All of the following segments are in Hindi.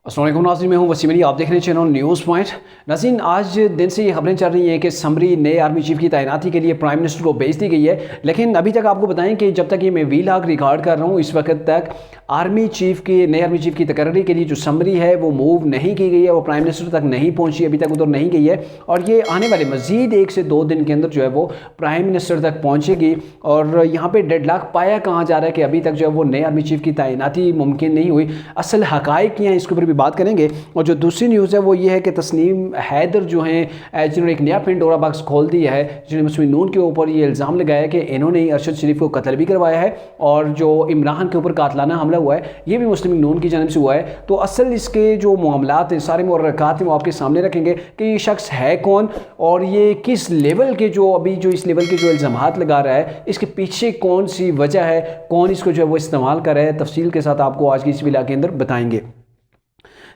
अस्सलाम वालेकुम नाज़रीन, मैं हूं वसीम अली। आप देख रहे हैं चैनल न्यूज़ पॉइंट। नाज़रीन, आज दिन से ये खबरें चल रही हैं कि समरी नए आर्मी चीफ़ की तैनाती के लिए प्राइम मिनिस्टर को भेज दी गई है। लेकिन अभी तक आपको बताएं कि जब तक ये मैं वीलॉग रिकॉर्ड कर रहा हूँ इस वक्त तक आर्मी चीफ़ की नए आर्मी चीफ़ की तकर्री के लिए जो समरी है वो मूव नहीं की गई है, वो प्राइम मिनिस्टर तक नहीं पहुँची, अभी तक उधर नहीं गई है। और ये आने वाले मज़ीद 1 से 2 दिन के अंदर जो है वो प्राइम मिनिस्टर तक पहुँचेगी। और यहाँ पर डेडलॉक पाया कहाँ जा रहा है कि अभी तक जो है वो नए आर्मी चीफ़ की तैनाती मुमकिन नहीं हुई। असल हक़ाइक़ क्या हैं इसके ऊपर भी बात करेंगे। और जो दूसरी न्यूज़ है वो ये है कि तस्नीम हैदर जो हैं जिन्होंने एक नया पेंडोरा बॉक्स खोल दिया है, जिन्होंने मुस्लिम नून के ऊपर ये इल्ज़ाम लगाया कि इन्होंने अरशद शरीफ को कत्ल भी करवाया है और जो इमरान के ऊपर कातलाना हमला हुआ है ये भी मुस्लिम नून की जानब से हुआ है। तो असल इसके जो मामलात हैं, सारे मुहर्रकात हैं, वो आपके सामने रखेंगे कि ये शख्स है कौन और ये किस लेवल के जो अभी जो इस लेवल के जो इल्ज़ामात लगा रहा है, इसके पीछे कौन सी वजह है, कौन इसको जो है वो इस्तेमाल कर रहा है। तफसील के साथ आपको आज की इस वीडियो के अंदर बताएंगे।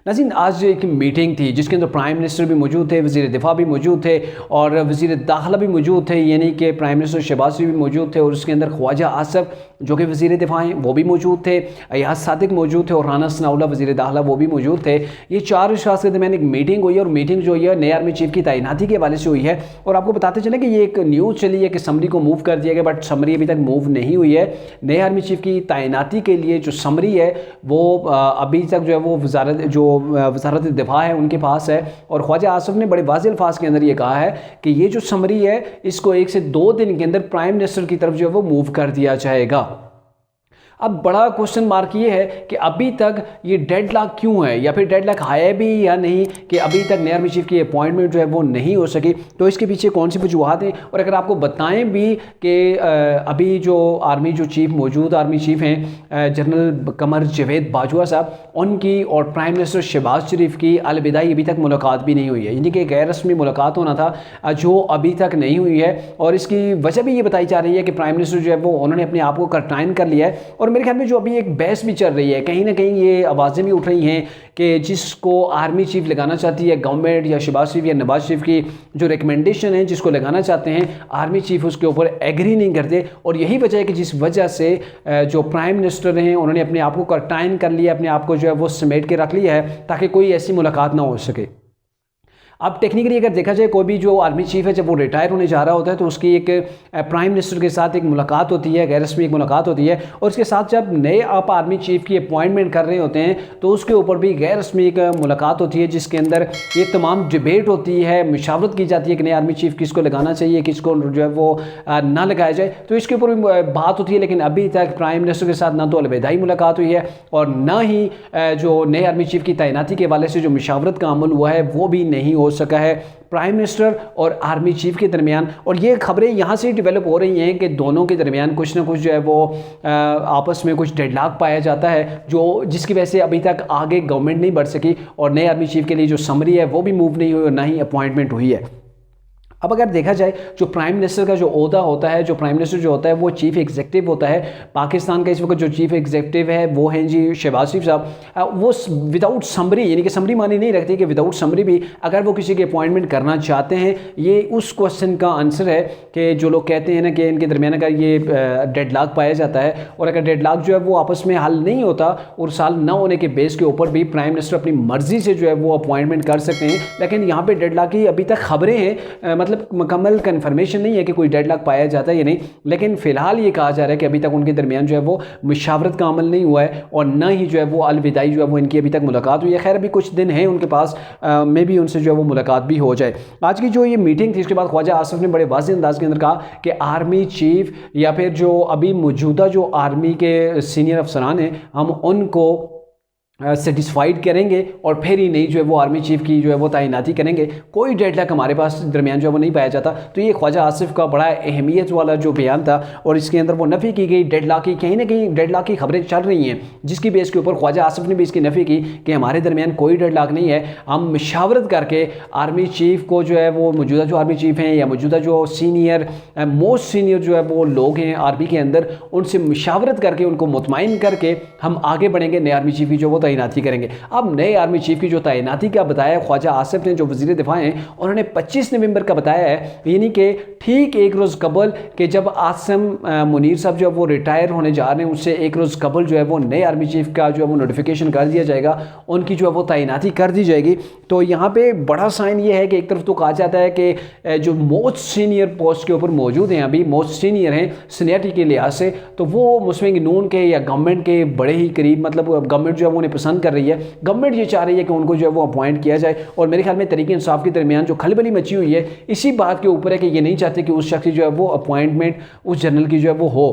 नाज़रीन, आज एक मीटिंग थी जिसके अंदर प्राइम मिनिस्टर भी मौजूद थे, वज़ीर दिफा भी मौजूद थे और वज़ीर दाखिला भी मौजूद थे, यानी कि प्राइम मिनिस्टर शहबाज शरीफ भी मौजूद थे। और उसके अंदर ख्वाजा आसफ जो कि वज़ीर दिफा हैं वो भी मौजूद थे, अयाज सादिक मौजूद थे और राना सनाउल्लाह वज़ीर दाखिला वो भी मौजूद थे। ये 4 अशख़ास के दरमियान एक मीटिंग हुई है और मीटिंग जो है नए आर्मी चीफ़ की तैनाती के हवाले से हुई है। और आपको बताते चलें कि ये एक न्यूज़ चली है कि समरी को मूव कर दिया गया, बट समरी अभी तक मूव नहीं हुई है। नए आर्मी चीफ़ की तैनाती के लिए जो समरी है वो अभी तक जो है वो वज़ारत दिफा है उनके पास है। और ख्वाजा आसफ ने बड़े वाज़ेह अल्फाज के अंदर ये कहा है कि ये जो समरी है इसको 1 से 2 दिन के अंदर प्राइम मिनिस्टर की तरफ जो है वो मूव कर दिया जाएगा। अब बड़ा क्वेश्चन मार्क ये है कि अभी तक ये डेडलॉक क्यों है, या फिर डेडलॉक है भी या नहीं कि अभी तक नए आर्मी चीफ़ की अपॉइंटमेंट जो है वो नहीं हो सकी। तो इसके पीछे कौन सी वजूहत हैं। और अगर आपको बताएं भी कि अभी जो आर्मी जो चीफ़ मौजूद आर्मी चीफ़ हैं जनरल कमर जावेद बाजवा साहब, उनकी और प्राइम मिनिस्टर शहबाज शरीफ की अलविदाई अभी तक मुलाकात भी नहीं हुई है, यानी कि गैर रस्मी मुलाकात होना था जो अभी तक नहीं हुई है। और इसकी वजह भी ये बताई जा रही है कि प्राइम मिनिस्टर जो है वो उन्होंने अपने आप को कर्टाइन कर लिया है। और मेरे ख्याल में जो अभी एक बहस भी चल रही है, कहीं ना कहीं ये आवाज़ें भी उठ रही हैं कि जिसको आर्मी चीफ़ लगाना चाहती है गवर्नमेंट या शहबाज शरीफ या नवाज शरीफ की जो रिकमेंडेशन है जिसको लगाना चाहते हैं आर्मी चीफ़ उसके ऊपर एग्री नहीं करते। और यही वजह है कि जिस वजह से जो प्राइम मिनिस्टर हैं उन्होंने अपने आप को कर्टाइन कर लिया, अपने आप को जो है वो समेट के रख लिया है ताकि कोई ऐसी मुलाकात ना हो सके। अब टेक्निकली अगर देखा जाए कोई भी जो आर्मी चीफ़ है जब वो रिटायर होने जा रहा होता है तो उसकी एक प्राइम मिनिस्टर के साथ एक मुलाकात होती है, गैर रस्मी एक मुलाकात होती है। और उसके साथ जब नए आप आर्मी चीफ़ की अपॉइंटमेंट कर रहे होते हैं तो उसके ऊपर भी गैर रस्मी एक मुलाकात होती है जिसके अंदर ये तमाम डिबेट होती है, मशावरत की जाती है कि नए आर्मी चीफ़ किसको लगाना चाहिए, किसको जो है वो ना लगाया जाए। तो इसके ऊपर भी बात होती है, लेकिन अभी तक प्राइम मिनिस्टर के साथ ना तो अलविदाई मुलाकात हुई है और ना ही जो नए आर्मी चीफ़ की तैनाती के हवाले से जो मशावरत का अमल हुआ है वो भी नहीं हो सका है प्राइम मिनिस्टर और आर्मी चीफ़ के दरमियान। और ये खबरें यहाँ से डेवलप हो रही हैं कि दोनों के दरमियान कुछ ना कुछ जो है वो आपस में कुछ डेडलॉक पाया जाता है जो जिसकी वजह से अभी तक आगे गवर्नमेंट नहीं बढ़ सकी और नए आर्मी चीफ़ के लिए जो समरी है वो भी मूव नहीं हुई और ना ही अपॉइंटमेंट हुई है। अब अगर देखा जाए जो प्राइम मिनिस्टर का जो ओहदा होता है, जो प्राइम मिनिस्टर जो होता है वो चीफ़ एग्जीक्यूटिव होता है। पाकिस्तान का इस वक्त जो चीफ़ एग्जीक्यूटिव है वो हैं जी शहबाज शरीफ साहब। वो विदाउट समरी, यानी कि समरी मानी नहीं रखती कि विदाउट समरी भी अगर वो किसी की अपॉइंटमेंट करना चाहते हैं। ये उस क्वेश्चन का आंसर है कि जो लोग कहते हैं ना कि इनके दरमियान अगर ये डेडलॉक पाया जाता है और अगर डेडलॉक जो है वो आपस में हल नहीं होता और साल न होने के बेस के ऊपर भी प्राइम मिनिस्टर अपनी मर्जी से जो है वो अपॉइंटमेंट कर सकते हैं। लेकिन यहाँ पर डेडलॉक की अभी तक खबरें हैं, मतलब मुकम्मल कन्फर्मेशन नहीं है कि कोई डेडलॉक पाया जाता है या नहीं। लेकिन फ़िलहाल ये कहा जा रहा है कि अभी तक उनके दरमियान जो है वो मुशावरत का अमल नहीं हुआ है और ना ही जो है वो अलविदाई जो है वो इनकी अभी तक मुलाकात हुई है। खैर अभी कुछ दिन हैं उनके पास, में भी उनसे जो है वो मुलाकात भी हो जाए। आज की जो ये मीटिंग थी उसके बाद ख्वाजा आसफ ने बड़े वाज़ेह अंदाज के अंदर कहा कि आर्मी चीफ़ या फिर जो अभी मौजूदा जो आर्मी के सीनियर अफसरान हैं हम उनको सेटिस्फाइड करेंगे और फिर ही नहीं जो है वो आर्मी चीफ़ की जो है वो तैनाती करेंगे। कोई डेडलॉक हमारे पास दरमियान जो है वो नहीं पाया जाता। तो ये ख्वाजा आसिफ का बड़ा अहमियत वाला जो बयान था और इसके अंदर वो नफ़ी की गई डेडलॉक की, कहीं ना कहीं डेडलॉक की खबरें चल रही हैं जिसकी बेस के ऊपर ख्वाजा आसिफ ने भी इसकी नफ़ी की कि हमारे दरमियान कोई डेडलॉक नहीं है। हम मशावरत करके आर्मी चीफ़ को जो है वो मौजूदा जो आर्मी चीफ़ हैं या मौजूदा जो सीनियर मोस्ट सीनियर जो है वो लोग हैं आर्मी के अंदर, उनसे मशावरत करके उनको मुतमईन करके हम आगे बढ़ेंगे नए आर्मी चीफ़ की जो वो तैनाती करेंगे। अब नए आर्मी चीफ की जो तैनाती का बताया ख्वाजा आसिफ ने, जो वज़ीर दिफा हैं, उन्होंने 25 नवंबर का बताया है, यानी कि ठीक एक रोज़ कबल कि जब आसिम मुनीर साहब जो है वो रिटायर होने जा रहे हैं, उससे एक रोज़ कबल जो है वो नए आर्मी चीफ का जो है वो नोटिफिकेशन कर दिया जाएगा, उनकी जो है वो तैनाती कर दी जाएगी। तो यहाँ पे बड़ा साइन ये है कि एक तरफ तो कहा जाता है कि जो मोस्ट सीनियर पोस्ट के ऊपर मौजूद हैं, अभी मोस्ट सीनियर हैं सीनियरिटी के लिहाज से, तो वो मुस्लिम नून के या गवर्नमेंट के बड़े ही करीब, मतलब गवर्नमेंट जो है वो उन्हें पसंद कर रही है, गवर्नमेंट ये चाह रही है कि उनको जो है वो अपॉइंट किया जाए। और मेरे ख्याल में तहरीक इंसाफ के दरमियान जो खलबली मची हुई है इसी बात के ऊपर है कि ये नहीं चाहते कि उस शख्स की जो है वो अपॉइंटमेंट उस जनरल की जो है वो हो।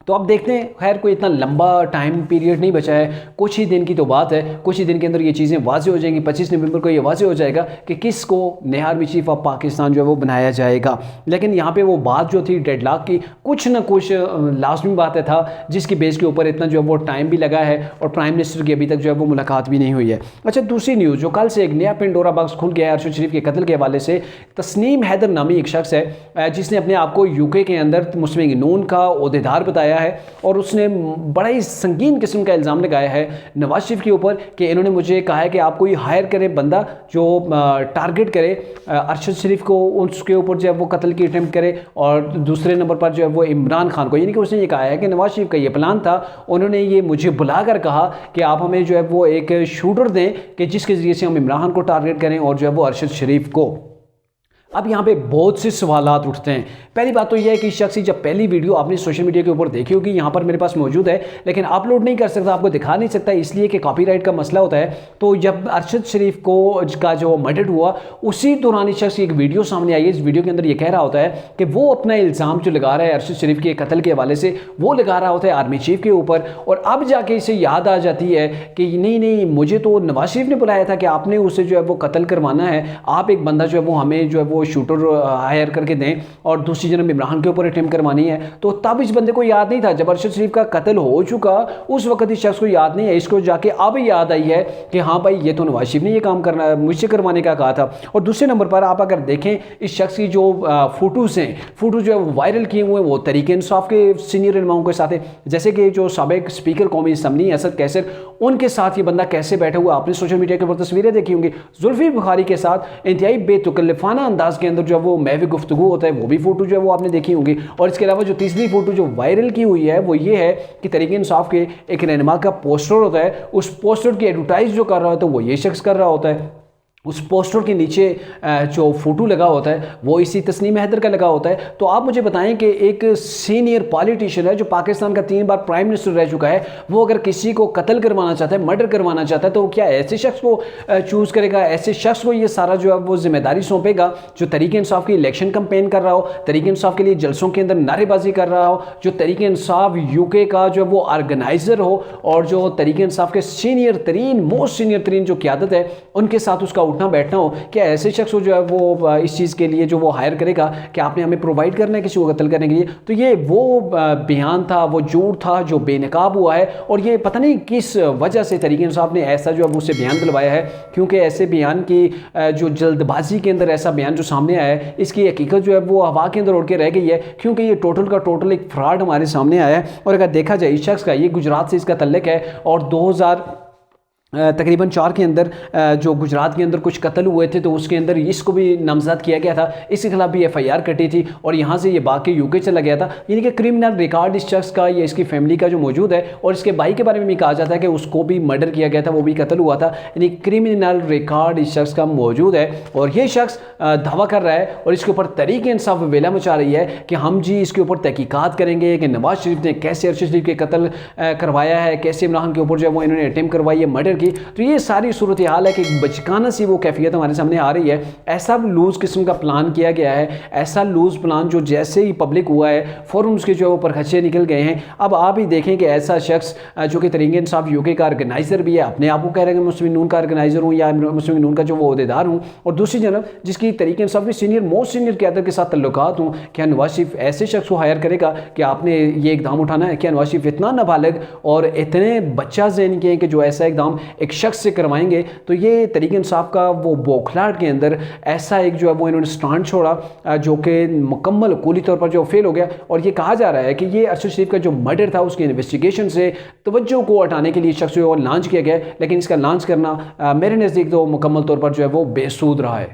तो अब देखते हैं, खैर कोई इतना लंबा टाइम पीरियड नहीं बचा है, कुछ ही दिन की तो बात है, कुछ ही दिन के अंदर ये चीज़ें वाज़े हो जाएंगी। 25 नवंबर को ये वाज़े हो जाएगा कि किसको नया आर्मी चीफ ऑफ पाकिस्तान जो है वो बनाया जाएगा। लेकिन यहाँ पे वो बात जो थी डेडलॉक की, कुछ ना कुछ लाजमी बात था जिसकी बेस के ऊपर इतना जो है वो टाइम भी लगा है और प्राइम मिनिस्टर की अभी तक जो है वो मुलाकात भी नहीं हुई है। अच्छा, दूसरी न्यूज़ जो कल से एक नया पेंडोरा बॉक्स खुल गया है अरशद शरीफ के कत्ल के हवाले से, तस्नीम हैदर नामी एक शख्स है जिसने अपने आप को यूके के अंदर मुस्लिम नून का ओहदेदार बताया है और उसने बड़ा ही संगीन किस्म का इल्ज़ाम लगाया है नवाज शरीफ के ऊपर कि इन्होंने मुझे कहा है कि आप कोई हायर करे बंदा जो टारगेट करे अरशद शरीफ को, उसके ऊपर जो है वो कत्ल की अटेम्प्ट करे, और दूसरे नंबर पर जो है वो इमरान खान को। यानी कि उसने ये कहा है कि नवाज शरीफ का ये प्लान था, उन्होंने ये मुझे बुलाकर कहा कि आप हमें जो है वो एक शूटर दें कि जिसके ज़रिए से हम इमरान खान को टारगेट करें और जो है वो अरशद शरीफ को। अब यहाँ पे बहुत से सवालात उठते हैं। पहली बात तो यह है कि इस शख्स की जब पहली वीडियो आपने सोशल मीडिया के ऊपर देखी होगी, यहाँ पर मेरे पास मौजूद है, लेकिन अपलोड नहीं कर सकता, आपको दिखा नहीं सकता, इसलिए कि कॉपीराइट का मसला होता है। तो जब अरशद शरीफ को का जो मर्डर हुआ उसी दौरान इस शख्स की एक वीडियो सामने आई है। इस वीडियो के अंदर ये कह रहा होता है कि वो अपना इल्ज़ाम जो लगा रहा है अरशद शरीफ के कत्ल के हवाले से, वो लगा रहा होता है आर्मी चीफ के ऊपर, और अब जाके इसे याद आ जाती है कि नहीं, मुझे तो नवाज शरीफ ने बुलाया था कि आपने उसे जो है वो कत्ल करवाना है, आप एक बंदा जो है वो हमें जो है वो शूटर हायर करके दें और दूसरी जन्म इमरान के ऊपर अटेम्प्ट करवानी है। तो तब इस बंदे को याद नहीं था, जब अरशद शरीफ का कत्ल हो चुका उस वक्त इस शख्स को याद नहीं है, इसको जाके अब याद आई है कि हाँ भाई ये तो नवाज शरीफ ने ये काम करना मुझसे करवाने का कहा था। और दूसरे नंबर पर आप अगर देखें इस शख्स की जो फोटोज़ हैं, फोटो जो है वायरल किए हुए वो तहरीक इंसाफ के सीनियर रहनुमाओं के साथ है, जैसे कि जो साबिक स्पीकर कौमी असम्बली असद कैसर, उनके साथ ये बंदा कैसे बैठा हुआ, आपने सोशल मीडिया के ऊपर तस्वीरें देखी होंगी। जुल्फी बुखारी के साथ इंतहाई बेतकल्लफाना अंदाज के अंदर जो वो महवी गुफ्तगू होता है वो भी फोटो जो है वो आपने देखी होंगी। और इसके अलावा जो तीसरी फोटो जो वायरल की हुई है वो ये है कि तहरीक इंसाफ के एक रहनुमा का पोस्टर होता है, उस पोस्टर की एडवर्टाइज जो कर रहा होता है वो ये शख्स कर रहा होता है। उस पोस्टर के नीचे जो फोटो लगा होता है वो इसी तस्नीम हैदर का लगा होता है। तो आप मुझे बताएं कि एक सीनियर पॉलिटिशियन है जो पाकिस्तान का 3 बार प्राइम मिनिस्टर रह चुका है, वो अगर किसी को कत्ल करवाना चाहता है, मर्डर करवाना चाहता है, तो क्या ऐसे शख्स को चूज़ करेगा, ऐसे शख्स को ये सारा जो है वो जिम्मेदारी सौंपेगा जो तहरीक इंसाफ की इलेक्शन कंपेन कर रहा हो, तहरीक इंसाफ के लिए जलसों के अंदर नारेबाजी कर रहा हो, जो तहरीक इंसाफ यूके का जो है वो ऑर्गेनाइजर हो, और जो तहरीक इंसाफ के सीनियर तरीन मोस्ट सीनियर तरीन जो क़यादत है उनके साथ उसका उठना बैठना हो। क्या ऐसे शख्स को जो है वो इस चीज़ के लिए जो वो हायर करेगा कि आपने हमें प्रोवाइड करना है किसी को कत्ल करने के लिए? तो ये वो बयान था, वो झूठ था जो बेनकाब हुआ है, और ये पता नहीं किस वजह से तहरीक इंसाफ ने ऐसा जो है उससे बयान दिलवाया है, क्योंकि ऐसे बयान की जो जल्दबाजी के अंदर ऐसा बयान जो सामने आया है इसकी हकीकत जो है वो हवा के अंदर उड़ के रह गई है, क्योंकि ये टोटल का टोटल एक फ्रॉड हमारे सामने आया है। और अगर देखा जाए इस शख्स का, ये गुजरात से इसका तल्लुक है, और 2000 तकरीबन 4 के अंदर जो गुजरात के अंदर कुछ कत्ल हुए थे तो उसके अंदर इसको भी नामजद किया गया था, इसके खिलाफ भी FIR कटी थी, और यहाँ से ये बाकी यूके चला गया था। यानी कि क्रिमिनल रिकॉर्ड इस शख्स का या इसकी फैमिली का जो मौजूद है, और इसके भाई के बारे में भी कहा जाता है कि उसको भी मर्डर किया गया था, वो भी कत्ल हुआ था। यानी क्रिमिनल रिकॉर्ड इस शख्स का मौजूद है, और ये शख्स दावा कर रहा है और इसके ऊपर तहरीक इंसाफ वेला मचा रही है कि हम जी इसके ऊपर तहकीकात करेंगे कि नवाज शरीफ ने कैसे अरशद शरीफ के कत्ल करवाया है, कैसे इमरान के ऊपर जो है वो इन्होंने अटेम्प्ट करवाई है मर्डर। तो ये सारी सूरत हाल है कि बचकाना सी वो कैफियत हमारे सामने आ रही है। ऐसा लूज किस्म का प्लान किया गया है, ऐसा लूज प्लान जो जैसे ही पब्लिक हुआ है फ़ौरन उसके जो है वो परखचे निकल गए हैं। अब आप ही देखें कि ऐसा शख्स जो कि तहरीक इंसाफ यूके का ऑर्गेनाइज़र भी है, अपने आप को कह रहे हैं मुस्लिम नून का ऑर्गेनाइज़र हूँ या मुस्लिम नून का जो वो अहदेदार हूँ, और दूसरी जनब जिसकी तहरीक इंसाफ की सीनियर मोस्ट सीनियर क़यादत के साथ तल्लुकात हूँ, क्या नवाज शरीफ ऐसे शख्स को हायर करेगा कि आपने ये इकदाम उठाना है? क्या नवाज शरीफ इतना नाबालिग और इतने बच्चा ज़हन के हैं कि जो ऐसा इकदाम एक शख्स से करवाएंगे तो ये तहरीक इंसाफ का वो बौखलाहट के अंदर ऐसा एक जो है वो इन्होंने स्टैंड छोड़ा जो कि मुकम्मल कुली तौर पर जो फेल हो गया। और ये कहा जा रहा है कि ये अरशद शरीफ का जो मर्डर था उसकी इन्वेस्टिगेशन से तवज्जो को हटाने के लिए शख्स जो लॉन्च किया गया, लेकिन इसका लॉन्च करना मेरे नज़दीक तो मुकम्मल तौर पर जो है वो बेसूद रहा है।